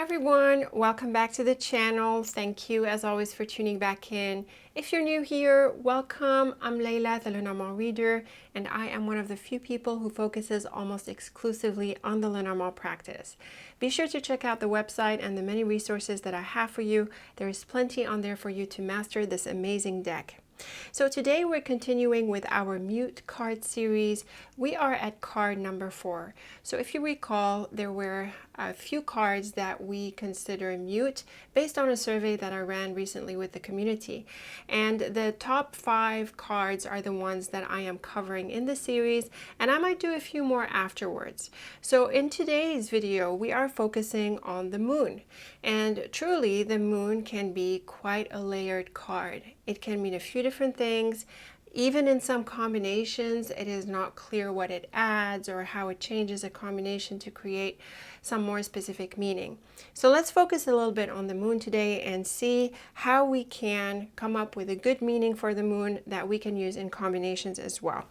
everyone, welcome back to the channel. Thank you as always for tuning back in. If you're new here, welcome. I'm Layla, the Lenormand Reader, and I am one of the few people who focuses almost exclusively on the Lenormand practice. Be sure to check out the website and the many resources that I have for you. There is plenty on there for you to master this amazing deck. So today we're continuing with our mute card series. We are at card number 4. So if you recall, there were a few cards that we consider mute based on a survey that I ran recently with the community. And the top 5 cards are the ones that I am covering in the series, and I might do a few more afterwards. So in today's video, we are focusing on the moon. And truly, the moon can be quite a layered card. It can mean a few different things. Even in some combinations, it is not clear what it adds or how it changes a combination to create some more specific meaning. So let's focus a little bit on the moon today and see how we can come up with a good meaning for the moon that we can use in combinations as well.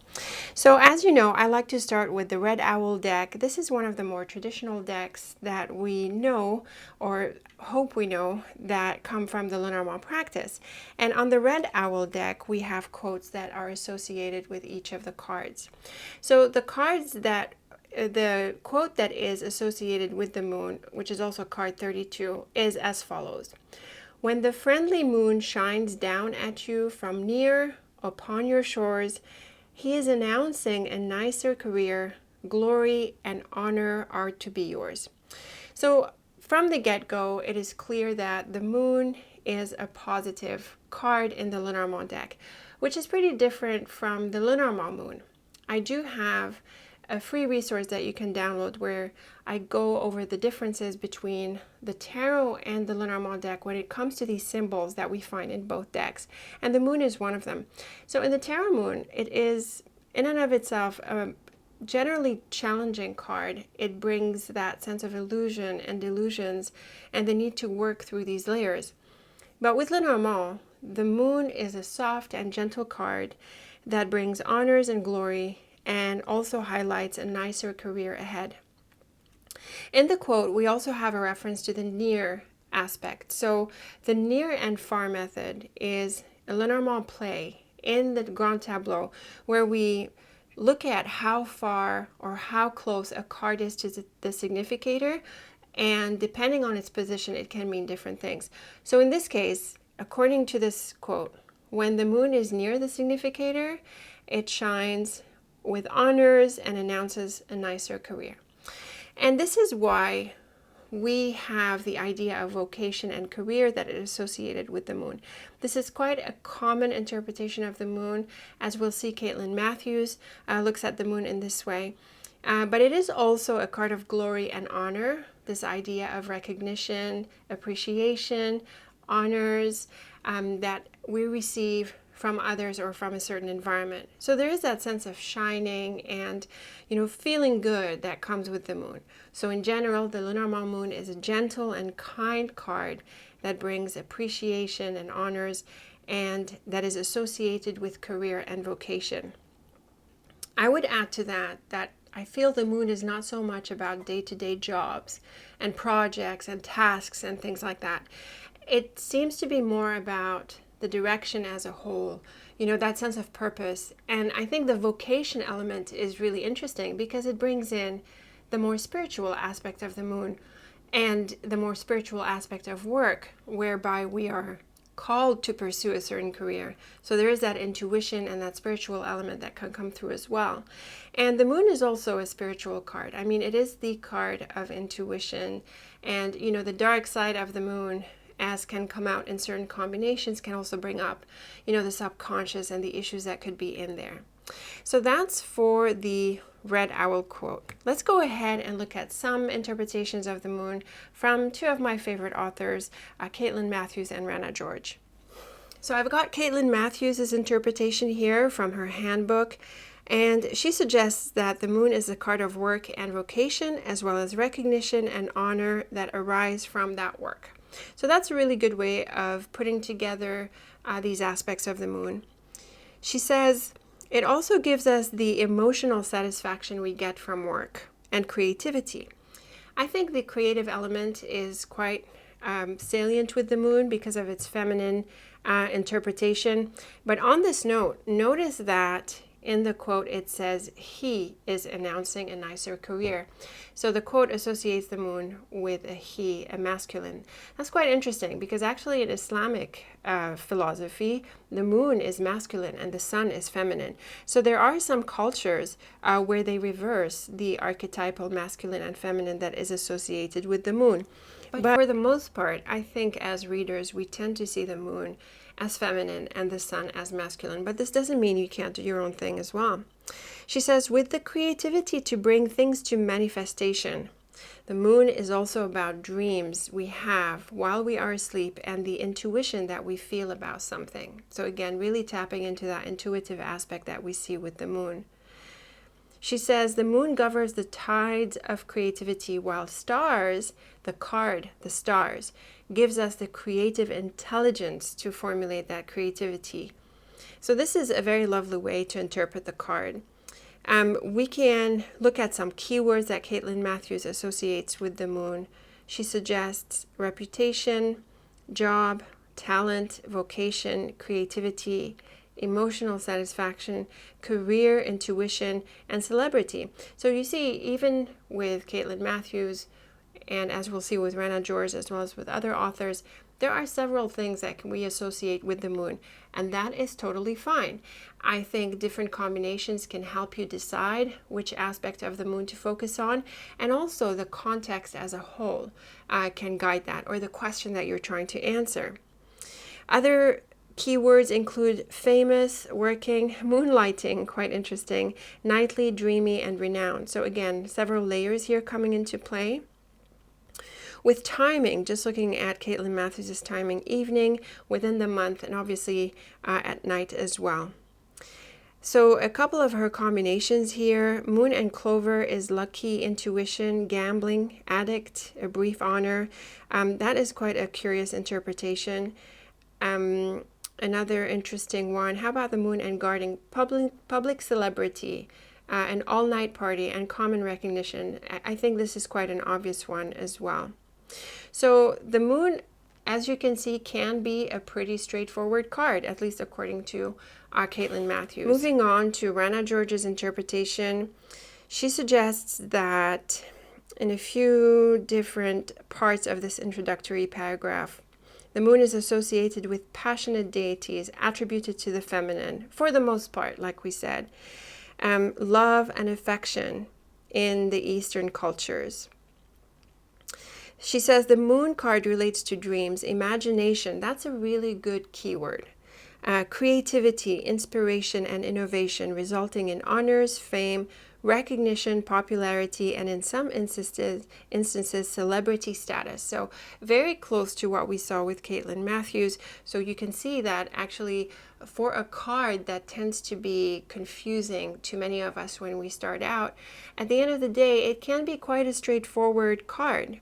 So as you know, I like to start with the Red Owl deck. This is one of the more traditional decks that we know, or hope we know, that come from the Lenormand practice. And on the Red Owl deck, we have quotes that are associated with each of the cards. So the quote that is associated with the moon, which is also card 32, is as follows. When the friendly moon shines down at you from near upon your shores, he is announcing a nicer career. Glory and honor are to be yours. So from the get-go, it is clear that the moon is a positive card in the Lenormand deck, which is pretty different from the Lenormand moon. I do have a free resource that you can download where I go over the differences between the tarot and the Lenormand deck when it comes to these symbols that we find in both decks. And the moon is one of them. So in the tarot moon, it is in and of itself a generally challenging card. It brings that sense of illusion and delusions and the need to work through these layers. But with Lenormand, the moon is a soft and gentle card that brings honors and glory and also highlights a nicer career ahead. In the quote, we also have a reference to the near aspect. So the near and far method is a Lenormand play in the Grand Tableau where we look at how far or how close a card is to the significator, and depending on its position, it can mean different things. So in this case, according to this quote, when the moon is near the significator, it shines with honors and announces a nicer career. And this is why we have the idea of vocation and career that is associated with the moon. This is quite a common interpretation of the moon, as we'll see. Caitlin Matthews looks at the moon in this way. But it is also a card of glory and honor, this idea of recognition, appreciation, honors that we receive from others or from a certain environment. So there is that sense of shining and, feeling good that comes with the moon. So in general, the Lenormand moon is a gentle and kind card that brings appreciation and honors, and that is associated with career and vocation. I would add to that I feel the moon is not so much about day-to-day jobs and projects and tasks and things like that. It seems to be more about the direction as a whole, that sense of purpose. And I think the vocation element is really interesting because it brings in the more spiritual aspect of the moon and the more spiritual aspect of work, whereby we are called to pursue a certain career. So there is that intuition and that spiritual element that can come through as well. And the moon is also a spiritual card. I mean, it is the card of intuition, and the dark side of the moon, as can come out in certain combinations, can also bring up, the subconscious and the issues that could be in there. So that's for the Red Owl quote. Let's go ahead and look at some interpretations of the moon from 2 of my favorite authors, Caitlin Matthews and Rana George. So I've got Caitlin Matthews' interpretation here from her handbook, and she suggests that the moon is a card of work and vocation, as well as recognition and honor that arise from that work. So that's a really good way of putting together these aspects of the moon. She says, it also gives us the emotional satisfaction we get from work and creativity. I think the creative element is quite salient with the moon because of its feminine interpretation. But on this note, notice that in the quote it says he is announcing a nicer career. So the quote associates the moon with a he, a masculine. That's quite interesting because actually in Islamic philosophy, the moon is masculine and the sun is feminine. So there are some cultures where they reverse the archetypal masculine and feminine that is associated with the moon. But for the most part, I think as readers, we tend to see the moon as feminine and the sun as masculine. But this doesn't mean you can't do your own thing as well. She says, with the creativity to bring things to manifestation, the moon is also about dreams we have while we are asleep and the intuition that we feel about something. So again, really tapping into that intuitive aspect that we see with the moon. She says the moon governs the tides of creativity, while stars, the card, the stars, gives us the creative intelligence to formulate that creativity. So this is a very lovely way to interpret the card. We can look at some keywords that Caitlin Matthews associates with the moon. She suggests reputation, job, talent, vocation, creativity, emotional satisfaction, career, intuition, and celebrity. So you see, even with Caitlin Matthews, and as we'll see with Rana George, as well as with other authors, there are several things that we associate with the moon, and that is totally fine. I think different combinations can help you decide which aspect of the moon to focus on, and also the context as a whole can guide that, or the question that you're trying to answer. Other keywords include famous, working, moonlighting, quite interesting, nightly, dreamy, and renowned. So again, several layers here coming into play. With timing, just looking at Caitlin Matthews' timing, evening, within the month, and obviously at night as well. So a couple of her combinations here. Moon and Clover is lucky, intuition, gambling, addict, a brief honor. That is quite a curious interpretation. Another interesting one. How about the moon and guarding public celebrity, an all-night party, and common recognition? I think this is quite an obvious one as well. So the moon, as you can see, can be a pretty straightforward card, at least according to Caitlin Matthews. Moving on to Rana George's interpretation, she suggests that in a few different parts of this introductory paragraph, the moon is associated with passionate deities attributed to the feminine, for the most part, like we said, love and affection in the Eastern cultures. She says the moon card relates to dreams, imagination. That's a really good keyword. Creativity, inspiration, and innovation, resulting in honors, fame, recognition, popularity, and in some instances, celebrity status. So very close to what we saw with Caitlin Matthews. So you can see that actually for a card that tends to be confusing to many of us when we start out, at the end of the day, it can be quite a straightforward card.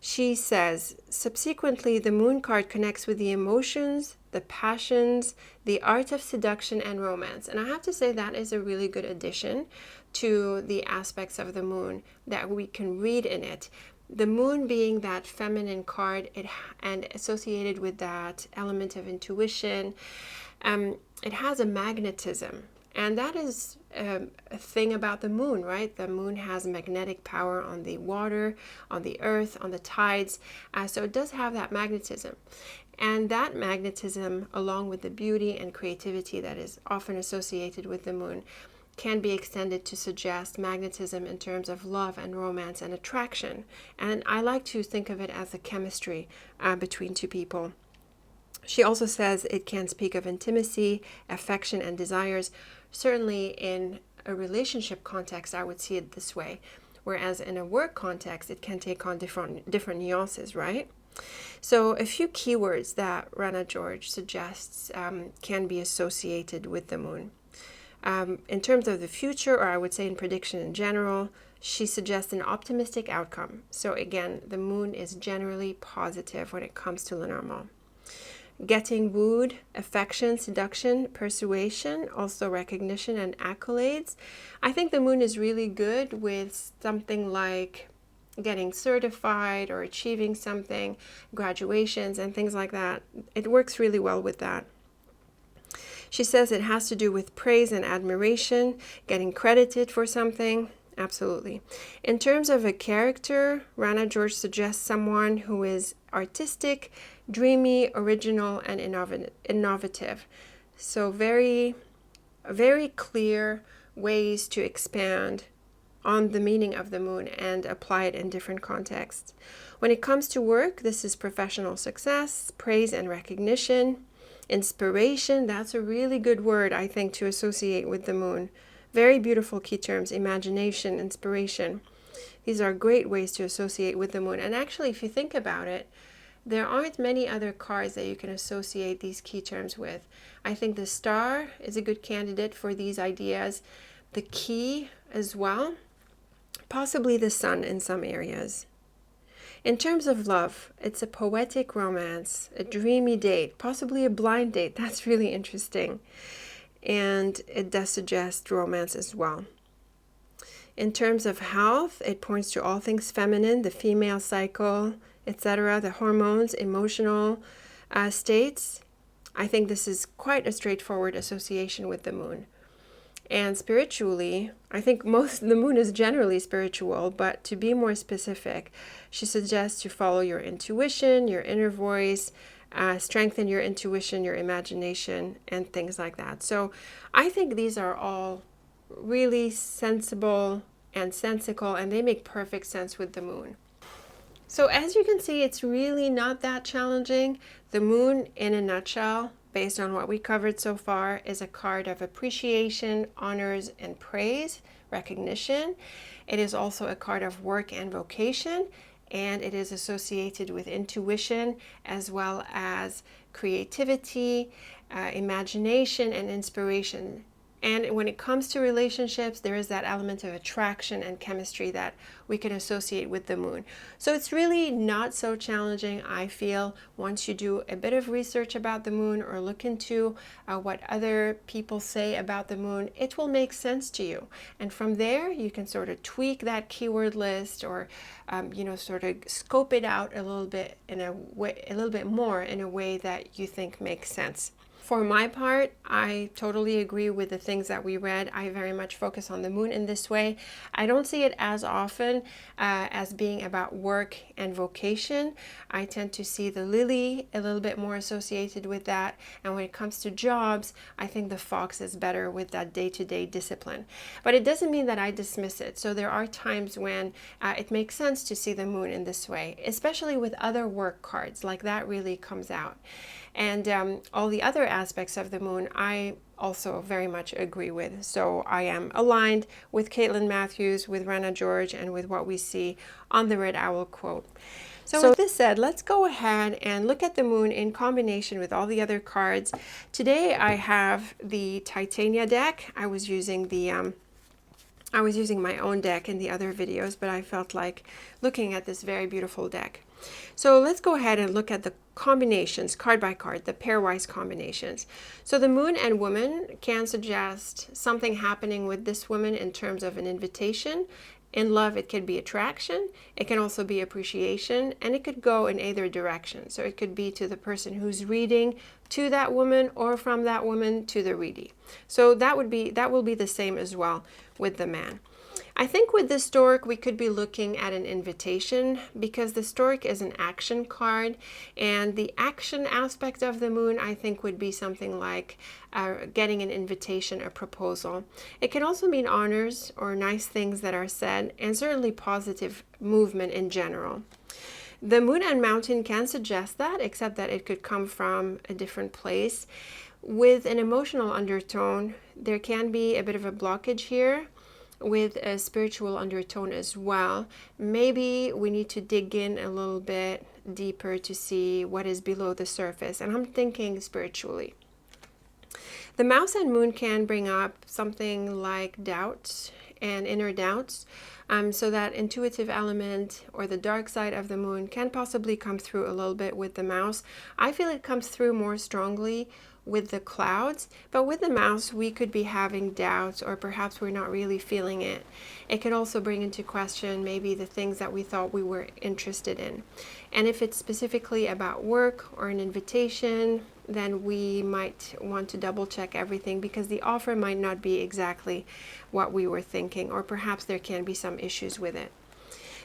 She says, subsequently, the moon card connects with the emotions, the passions, the art of seduction, and romance. And I have to say that is a really good addition to the aspects of the moon that we can read in it. The moon being that feminine card and associated with that element of intuition, it has a magnetism. And that is a thing about the moon, right? The moon has magnetic power on the water, on the earth, on the tides. So it does have that magnetism. And that magnetism, along with the beauty and creativity that is often associated with the moon, can be extended to suggest magnetism in terms of love and romance and attraction. And I like to think of it as a chemistry between two people. She also says it can speak of intimacy, affection, and desires. Certainly in a relationship context, I would see it this way. Whereas in a work context, it can take on different nuances, right? So a few keywords that Rana George suggests can be associated with the moon. In terms of the future, or I would say in prediction in general, she suggests an optimistic outcome. So again, the moon is generally positive when it comes to Lenormand. Getting wooed, affection, seduction, persuasion, also recognition and accolades. I think the moon is really good with something like getting certified or achieving something, graduations and things like that. It works really well with that. She says it has to do with praise and admiration, getting credited for something. Absolutely. In terms of a character, Rana George suggests someone who is artistic, dreamy, original, and innovative. So very clear ways to expand on the meaning of the moon and apply it in different contexts. When it comes to work, this is professional success, praise and recognition, inspiration. That's a really good word, I think, to associate with the moon. Very beautiful key terms: imagination, inspiration. These are great ways to associate with the moon. And actually, if you think about it, there aren't many other cards that you can associate these key terms with. I think the star is a good candidate for these ideas. The key as well. Possibly the sun in some areas. In terms of love, it's a poetic romance, a dreamy date, possibly a blind date. That's really interesting. And it does suggest romance as well. In terms of health, it points to all things feminine, the female cycle, etc., the hormones, emotional states. I think this is quite a straightforward association with the moon. And spiritually, I think the moon is generally spiritual, but to be more specific, she suggests to follow your intuition, your inner voice, strengthen your intuition, your imagination, and things like that. So I think these are all really sensible and sensical, and they make perfect sense with the moon. So as you can see, it's really not that challenging. The moon, in a nutshell, based on what we covered so far, is a card of appreciation, honors, and praise, recognition. It is also a card of work and vocation, and it is associated with intuition as well as creativity, imagination, and inspiration. And when it comes to relationships, there is that element of attraction and chemistry that we can associate with the moon. So it's really not so challenging, I feel, once you do a bit of research about the moon or look into what other people say about the moon, it will make sense to you. And from there, you can sort of tweak that keyword list or, sort of scope it out a little bit more in a way that you think makes sense. For my part, I totally agree with the things that we read. I very much focus on the moon in this way. I don't see it as often as being about work and vocation. I tend to see the lily a little bit more associated with that. And when it comes to jobs, I think the fox is better with that day-to-day discipline. But it doesn't mean that I dismiss it. So there are times when it makes sense to see the moon in this way, especially with other work cards. Like that really comes out. And all the other aspects of the moon, I also very much agree with. So I am aligned with Caitlin Matthews, with Rana George, and with what we see on the Red Owl quote. So with this said, let's go ahead and look at the moon in combination with all the other cards. Today I have the Titania deck. I was using my own deck in the other videos, but I felt like looking at this very beautiful deck. So let's go ahead and look at the combinations, card by card, the pairwise combinations. So the moon and woman can suggest something happening with this woman in terms of an invitation. In love, it could be attraction. It can also be appreciation, and it could go in either direction. So it could be to the person who's reading to that woman, or from that woman to the readee. So that will be the same as well with the man. I think with the stork, we could be looking at an invitation, because the stork is an action card, and the action aspect of the moon, I think, would be something like getting an invitation, a proposal. It can also mean honors or nice things that are said, and certainly positive movement in general. The moon and mountain can suggest that, except that it could come from a different place. With an emotional undertone, there can be a bit of a blockage here, with a spiritual undertone as well. Maybe we need to dig in a little bit deeper to see what is below the surface, and I'm thinking spiritually. The mouse and moon can bring up something like doubts and inner doubts, so that intuitive element or the dark side of the moon can possibly come through a little bit with the mouse. I feel it comes through more strongly with the clouds, but with the mouse, we could be having doubts, or perhaps we're not really feeling it. It can also bring into question maybe the things that we thought we were interested in. And if it's specifically about work or an invitation, then we might want to double check everything, because the offer might not be exactly what we were thinking, or perhaps there can be some issues with it.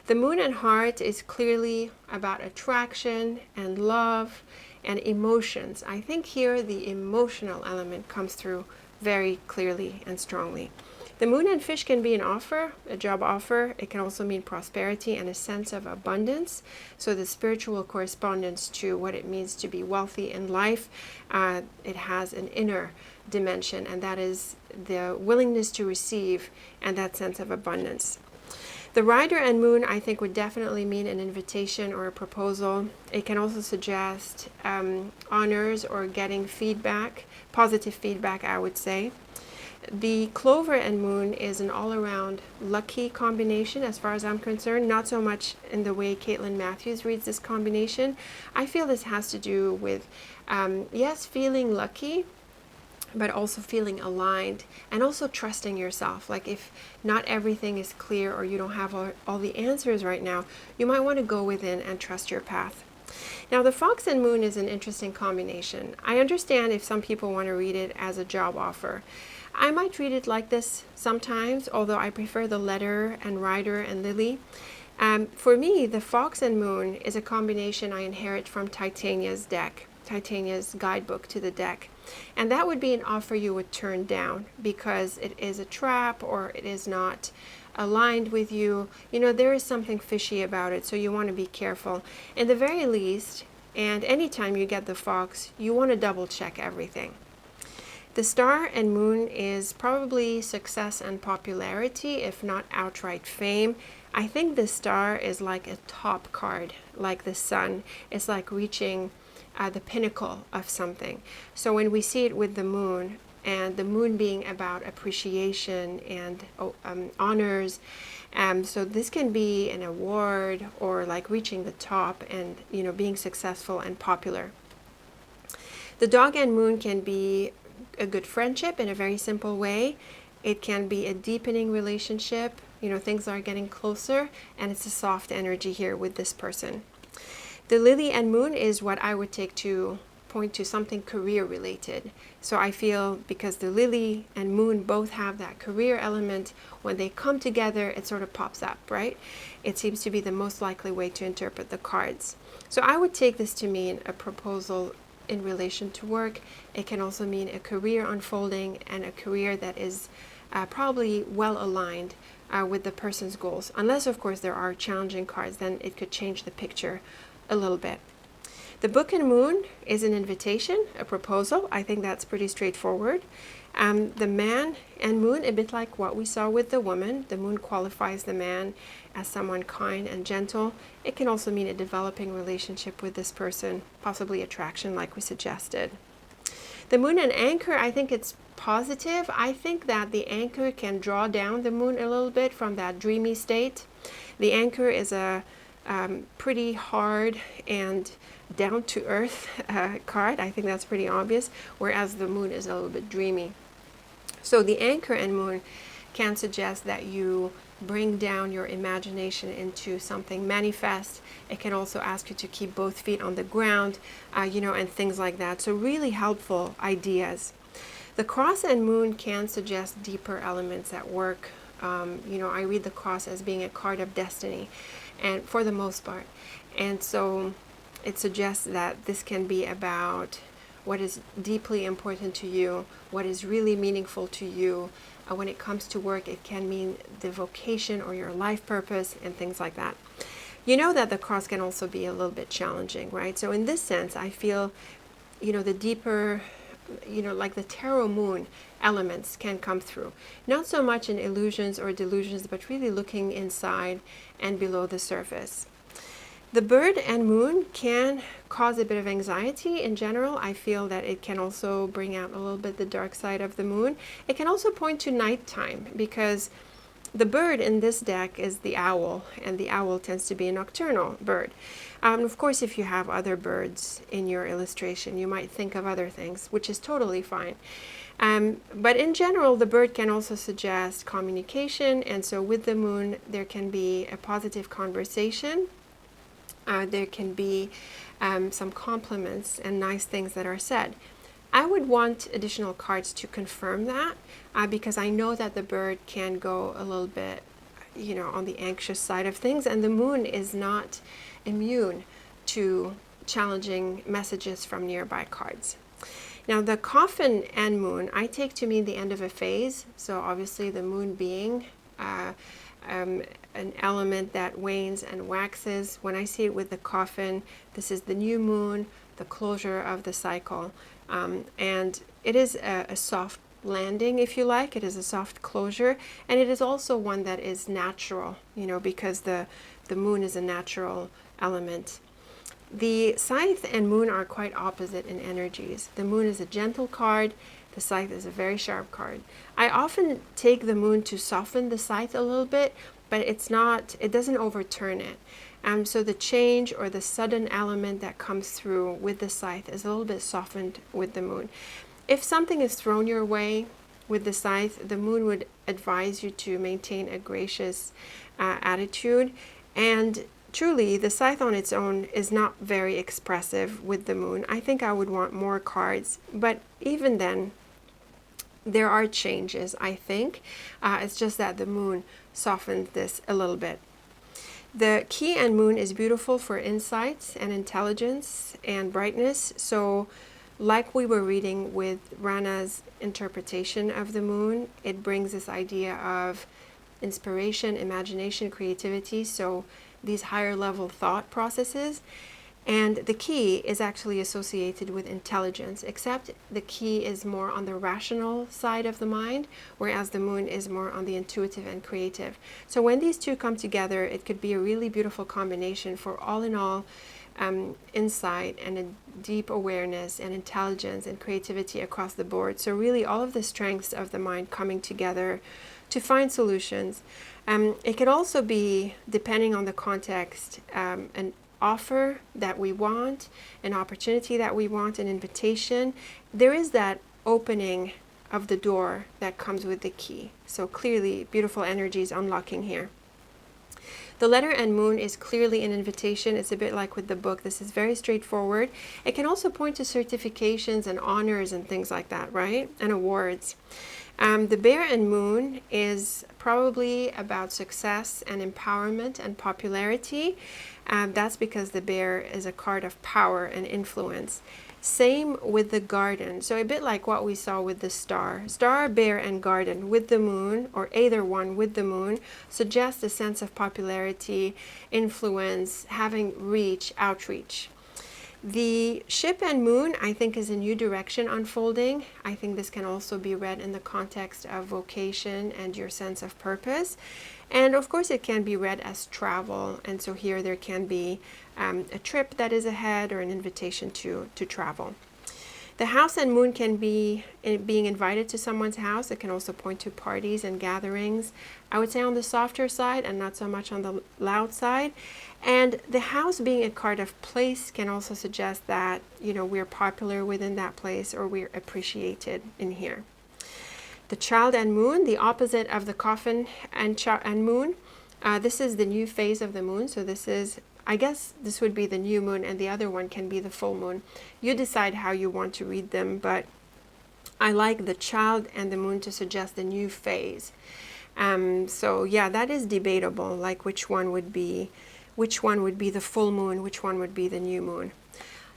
The moon and heart is clearly about attraction and love and emotions. I think here the emotional element comes through very clearly and strongly. The moon and fish can be an offer, a job offer. It can also mean prosperity and a sense of abundance. So the spiritual correspondence to what it means to be wealthy in life, it has an inner dimension, and that is the willingness to receive and that sense of abundance. The rider and moon, I think, would definitely mean an invitation or a proposal. It can also suggest honors or getting feedback, positive feedback, I would say. The clover and moon is an all-around lucky combination as far as I'm concerned, not so much in the way Caitlin Matthews reads this combination. I feel this has to do with, yes, feeling lucky, but also feeling aligned and also trusting yourself. Like if not everything is clear or you don't have all the answers right now, you might want to go within and trust your path. Now the fox and moon is an interesting combination. I understand if some people want to read it as a job offer. I might read it like this sometimes, although I prefer the letter and rider and lily. For me, the fox and moon is a combination I inherit from Titania's deck, Titania's guidebook to the deck. And that would be an offer you would turn down because it is a trap or it is not aligned with you. You know, there is something fishy about it, so you want to be careful. In the very least, and anytime you get the fox, you want to double check everything. The star and moon is probably success and popularity, if not outright fame. I think the star is like a top card, like the sun. It's like reaching the pinnacle of something. So when we see it with the moon, and the moon being about appreciation and honors, so this can be an award or like reaching the top and, you know, being successful and popular. The dog and moon can be a good friendship in a very simple way. It can be a deepening relationship. You know, things are getting closer, and it's a soft energy here with this person. The lily and moon is what I would take to point to something career related. So I feel because the lily and moon both have that career element, when they come together, it sort of pops up, right? It seems to be the most likely way to interpret the cards. So I would take this to mean a proposal in relation to work. It can also mean a career unfolding, and a career that is probably well aligned with the person's goals. Unless, of course, there are challenging cards, then it could change the picture a little bit. The book and moon is an invitation, a proposal. I think that's pretty straightforward. The man and moon, a bit like what we saw with the woman. The moon qualifies the man as someone kind and gentle. It can also mean a developing relationship with this person, possibly attraction like we suggested. The moon and anchor, I think it's positive. I think that the anchor can draw down the moon a little bit from that dreamy state. The anchor is a pretty hard and down-to-earth card. I think that's pretty obvious, whereas the moon is a little bit dreamy. So the anchor and moon can suggest that you bring down your imagination into something manifest. It can also ask you to keep both feet on the ground, you know, and things like that. So really helpful ideas. The cross and moon can suggest deeper elements at work. You know, I read the cross as being a card of destiny, and for the most part. And so it suggests that this can be about what is deeply important to you, what is really meaningful to you. When it comes to work, it can mean the vocation or your life purpose and things like that. You know that the cross can also be a little bit challenging, right? So in this sense, I feel, you know, the deeper, you know, like the tarot moon elements can come through. Not so much in illusions or delusions, but really looking inside and below the surface. The bird and moon can cause a bit of anxiety in general. I feel that it can also bring out a little bit the dark side of the moon. It can also point to nighttime, because the bird in this deck is the owl, and the owl tends to be a nocturnal bird. Of course, if you have other birds in your illustration, you might think of other things, which is totally fine. But in general, the bird can also suggest communication, and so with the moon, there can be a positive conversation. There can be some compliments and nice things that are said. I would want additional cards to confirm that because I know that the bird can go a little bit, on the anxious side of things, and the moon is not immune to challenging messages from nearby cards. Now the coffin and moon I take to mean the end of a phase, so obviously the moon being an element that wanes and waxes. When I see it with the coffin, this is the new moon, the closure of the cycle, and it is a soft landing, if you like. It is a soft closure, and it is also one that is natural, because the moon is a natural element. The scythe and moon are quite opposite in energies. The moon is a gentle card. The scythe is a very sharp card. I often take the moon to soften the scythe a little bit, but it doesn't overturn it. So the change or the sudden element that comes through with the scythe is a little bit softened with the moon. If something is thrown your way with the scythe, the moon would advise you to maintain a gracious attitude. And truly, the scythe on its own is not very expressive with the moon. I think I would want more cards, but even then, there are changes, I think. It's just that the moon softened this a little bit. The key and moon is beautiful for insights and intelligence and brightness. So like we were reading with Rana's interpretation of the moon, it brings this idea of inspiration, imagination, creativity. So these higher level thought processes. And the key is actually associated with intelligence, except the key is more on the rational side of the mind, whereas the moon is more on the intuitive and creative. So when these two come together, it could be a really beautiful combination for all in all insight and a deep awareness and intelligence and creativity across the board. So really all of the strengths of the mind coming together to find solutions. It could also be, depending on the context, an offer that we want, an opportunity that we want, an invitation. There is that opening of the door that comes with the key. So clearly, beautiful energies unlocking here. The letter and moon is clearly an invitation. It's a bit like with the book. This is very straightforward. It can also point to certifications and honors and things like that, right? And awards. The bear and moon is probably about success and empowerment and popularity. That's because the bear is a card of power and influence. Same with the garden. So a bit like what we saw with the star. Star, bear, and garden with the moon, or either one with the moon, suggests a sense of popularity, influence, having reach, outreach. The ship and moon, I think, is a new direction unfolding. I think this can also be read in the context of vocation and your sense of purpose. And of course, it can be read as travel. And so here there can be a trip that is ahead or an invitation to travel. The house and moon can be being invited to someone's house. It can also point to parties and gatherings. I would say on the softer side and not so much on the loud side. And the house being a card of place can also suggest that, we're popular within that place or we're appreciated in here. The child and moon, the opposite of the coffin and moon. This is the new phase of the moon. So I guess this would be the new moon, and the other one can be the full moon. You decide how you want to read them, but I like the child and the moon to suggest the new phase. So yeah, that is debatable, like which one would be the full moon, which one would be the new moon.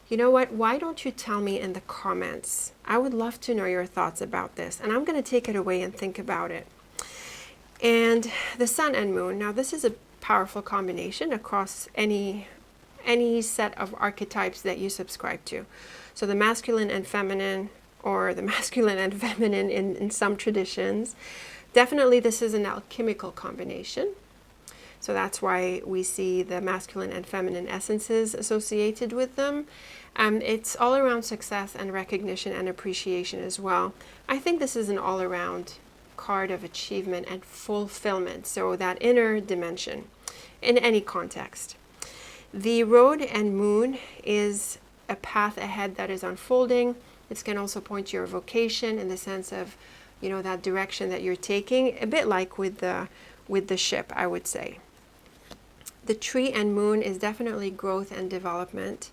You know what? Why don't you tell me in the comments? I would love to know your thoughts about this, and I'm going to take it away and think about it. And the sun and moon. Now, this is a powerful combination across any set of archetypes that you subscribe to. So the masculine and feminine, or the masculine and feminine in some traditions. Definitely this is an alchemical combination. So that's why we see the masculine and feminine essences associated with them. It's all around success and recognition and appreciation as well. I think this is an all around card of achievement and fulfillment. So that inner dimension in any context. The road and moon is a path ahead that is unfolding. It can also point to your vocation in the sense of, you know, that direction that you're taking, a bit like with the ship, I would say. The tree and moon is definitely growth and development.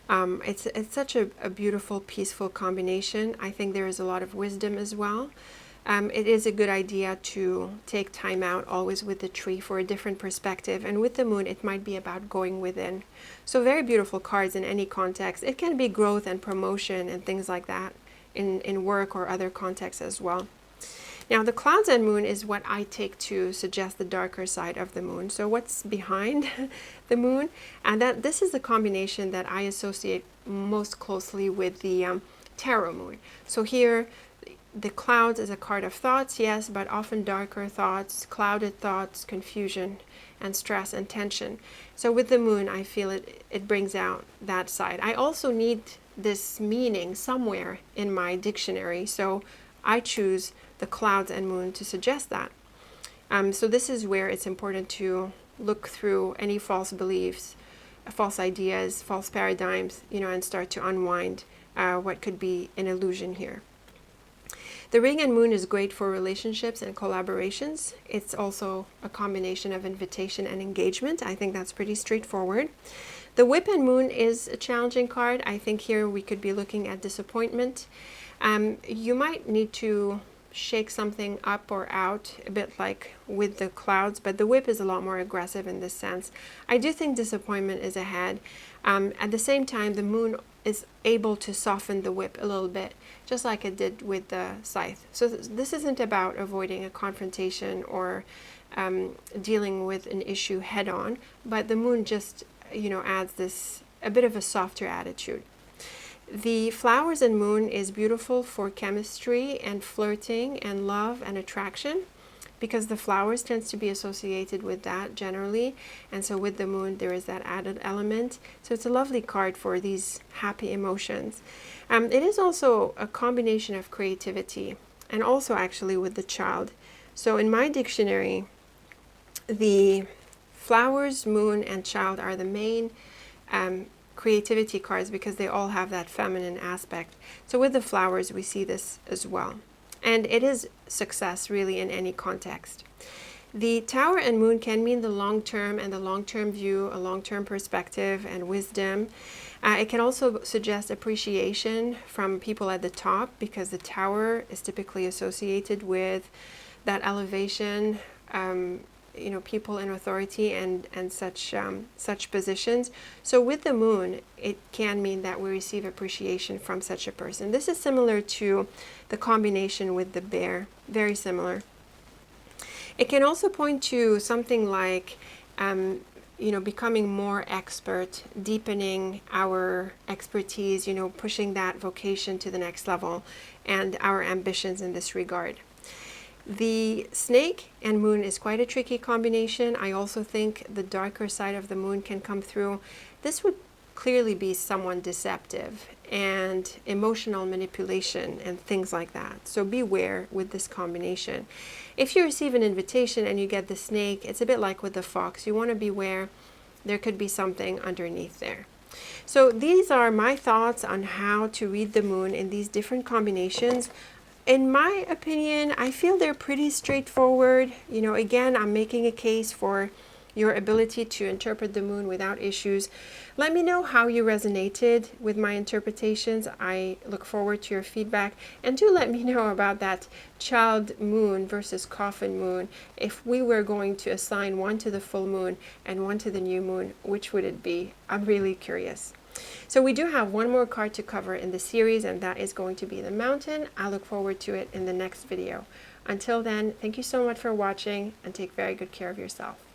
It's such a beautiful, peaceful combination. I think there is a lot of wisdom as well. It is a good idea to take time out always with the tree for a different perspective. And with the moon, it might be about going within. So very beautiful cards in any context. It can be growth and promotion and things like that in work or other contexts as well. Now, the clouds and moon is what I take to suggest the darker side of the moon. So what's behind the moon? And this is the combination that I associate most closely with the tarot moon. So here, the clouds is a card of thoughts, yes, but often darker thoughts, clouded thoughts, confusion, and stress and tension. So with the moon, I feel it brings out that side. I also need this meaning somewhere in my dictionary, so I choose the clouds and moon to suggest that. So this is where it's important to look through any false beliefs, false ideas, false paradigms, you know, and start to unwind what could be an illusion here. The ring and moon is great for relationships and collaborations. It's also a combination of invitation and engagement. I think that's pretty straightforward. The whip and moon is a challenging card. I think here we could be looking at disappointment. You might need to shake something up or out, a bit like with the clouds, but the whip is a lot more aggressive in this sense. I do think disappointment is ahead. At the same time, the moon is able to soften the whip a little bit, just like it did with the scythe. So this isn't about avoiding a confrontation or dealing with an issue head on, but the moon just, you know, adds this a bit of a softer attitude. The flowers and moon is beautiful for chemistry and flirting and love and attraction, because the flowers tends to be associated with that generally, and so with the moon there is that added element. So it's a lovely card for these happy emotions. It is also a combination of creativity and also actually with the child. So in my dictionary, the flowers, moon, and child are the main creativity cards because they all have that feminine aspect. So with the flowers, we see this as well. And it is success really in any context. The tower and moon can mean the long term and the long-term view, a long-term perspective and wisdom. It can also suggest appreciation from people at the top, because the tower is typically associated with that elevation, you know, people in authority and such positions. So with the moon, it can mean that we receive appreciation from such a person. This is similar to the combination with the bear, very similar. It can also point to something like, you know, becoming more expert, deepening our expertise, you know, pushing that vocation to the next level and our ambitions in this regard. The snake and moon is quite a tricky combination. I also think the darker side of the moon can come through. This would clearly be someone deceptive and emotional manipulation and things like that. So beware with this combination. If you receive an invitation and you get the snake, it's a bit like with the fox. You want to beware. There could be something underneath there. So these are my thoughts on how to read the moon in these different combinations. In my opinion, I feel they're pretty straightforward. You know, again, I'm making a case for your ability to interpret the moon without issues. Let me know how you resonated with my interpretations. I look forward to your feedback. And do let me know about that child moon versus coffin moon. If we were going to assign one to the full moon and one to the new moon, which would it be? I'm really curious. So we do have one more card to cover in the series, and that is going to be the mountain. I look forward to it in the next video. Until then, thank you so much for watching, and take very good care of yourself.